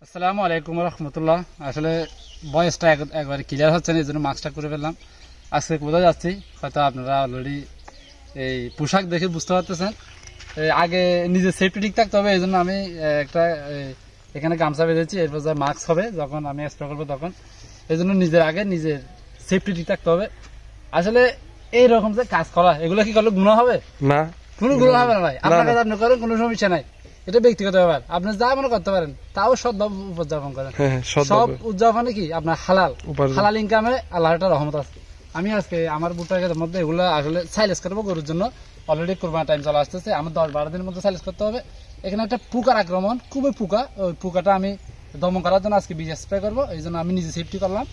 আসসালামু আলাইকুম রহমতুল্লাহ। আসলে ভয়েসটা একবারে ক্লিয়ার হচ্ছে না, এই জন্য মাস্কটা করে ফেললাম। আজকে কোথায় যাচ্ছি হয়তো আপনারা অলরেডি এই পোশাক দেখে বুঝতে পারতেছেন। আগে নিজের সেফটি ঠিক থাকতে হবে, এই জন্য আমি একটা এখানে গামছা বেঁধেছি। এরপর যা মাস্ক হবে যখন আমি স্প্রে করবো তখন, এই জন্য নিজের সেফটি ঠিক থাকতে হবে। আসলে এইরকম যে কাজ করা, এগুলো কি করলে গুনাহ হবে? না, কোনো গুনাহ হবে না ভাই। আপনার কাছে আপনি করেন, কোনো সমস্যা নাই। এটা ব্যক্তিগত ব্যাপার, আপনি যা মনে করতে পারেন, তাও সৎভাবে উদযাপন করেন। সব উদযাপনে কি আপনার হালাল হালাল ইনকামে আল্লাহর একটা রহমত আছে। আমি আজকে আমার বুটার মধ্যে এগুলো আসলে সাইলেস করবো গরুর জন্য। অলরেডি কোরবানির টাইম চলে আসতেছে, আমার 10-12 দিনের মধ্যে সাইলেস করতে হবে। এখানে একটা পোকার আক্রমণ, খুবই পোকা। ওই পোকাটা আমি দমন করার জন্য আজকে বীজ স্প্রে করবো, এই জন্য আমি নিজে সেফটি করলাম।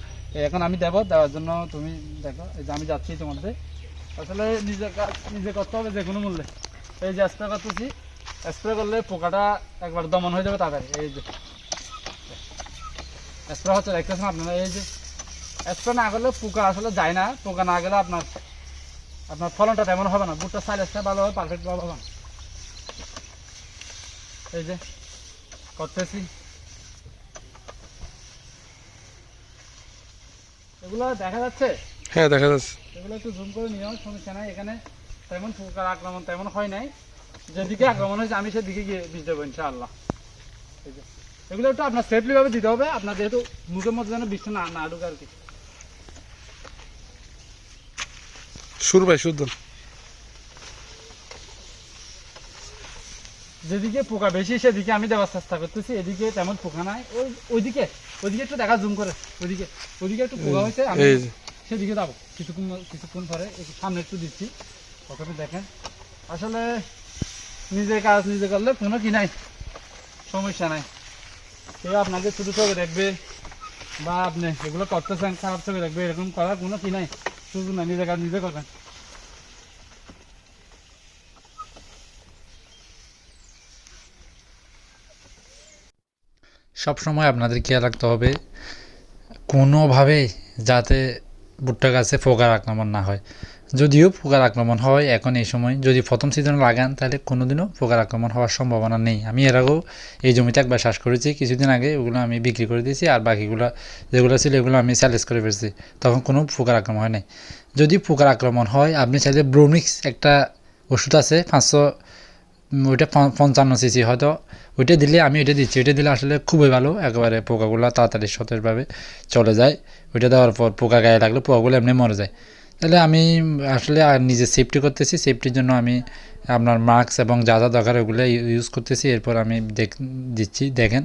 এখন আমি দেওয়ার জন্য তুমি দেখো, এই যে আমি যাচ্ছি তোমাদের। আসলে নিজে করতে হবে যে কোনো মূল্যে। এই যে স্প্রে করতেছি, স্প্রে করলে পোকাটা একবার দমন হয়ে যাবে তাড়াতাড়ি। এই যে স্প্রে হচ্ছে, দেখতেছেন আপনারা। এই যে স্প্রে না করলে পোকা আসলে যায় না। পোকা না গেলে আপনার ফলনটা তেমন হবে না, ভুট্টার সাইলেসটা ভালো হবে, পারফেক্ট ভাবে হবে না। এই যে করতেছি, এগুলো দেখা যাচ্ছে। হ্যাঁ দেখা যাচ্ছে। এগুলো একটু জুম করে নিও, সমস্যা নাই। এখানে তেমন পোকার আক্রমণ তেমন হয় নাই। যেদিকে আক্রমণ হয়েছে আমি সেদিকে গিয়ে বীজ দেবো ইনশাআল্লাহ। এই যে এগুলো একটু আপনার সেফলি ভাবে দিতে হবে, আপনার যেহেতু মুখের মধ্যে যেন বীজটা না ঢুকে আর কি। সুর ভাই শুদ্ধ। যেদিকে পোকা বেশি সেদিকে আমি দেওয়ার চেষ্টা করতেছি, এদিকে তেমন পোকা নাই। ওইদিকে একটু দেখা জুম করে, ওইদিকে একটু পোকা হয়েছে, আমি সেদিকে যাবো কিছুক্ষণ পরে। সামনে একটু দিচ্ছি, প্রথমে দেখেন। আসলে নিজের কাজ নিজে করলে কোনো কি নাই, সমস্যা নাই। কেউ আপনাকে ছোটো চোখে দেখবে বা আপনি এগুলো করতেছেন খারাপ চোখে দেখবে, এরকম করার কোনো কি নাই, সুযোগ নাই। নিজের কাজ নিজে করবেন। সব সময় আপনাদের খেয়াল রাখতে হবে কোনোভাবেই যাতে ভুট্টা গাছে পোকার আক্রমণ না হয়। যদিও পোকার আক্রমণ হয় এখন এই সময়, যদি প্রথম সিজনে লাগান তাহলে কোনোদিনও পোকার আক্রমণ হওয়ার সম্ভাবনা নেই। আমি এর আগেও এই জমিতে একবার চাষ করেছি কিছুদিন আগে, ওগুলো আমি বিক্রি করে দিয়েছি। আর বাকিগুলো যেগুলো ছিল এগুলো আমি স্যালেজ করে ফেলছি, তখন কোনো পোকার আক্রমণ হয় নাই। যদি পোকার আক্রমণ হয় আপনি চাইলে ব্রোমিক্স একটা ওষুধ আছে 500, ওইটা 55 cc হয়তো, ওইটা দিলে আমি ওইটা দিচ্ছি। ওইটা দিলে আসলে খুবই ভালো, একেবারে পোকাগুলো তাড়াতাড়ি সতেজভাবে চলে যায়। ওইটা দেওয়ার পর পোকা গায়ে লাগলে পোকাগুলো এমনি মরে যায়। তাহলে আমি আসলে নিজে সেফটি করতেছি, সেফটির জন্য আমি আপনার মাস্ক এবং যা যা দরকার ওগুলো ইউজ করতেছি। এরপর আমি দিচ্ছি, দেখেন।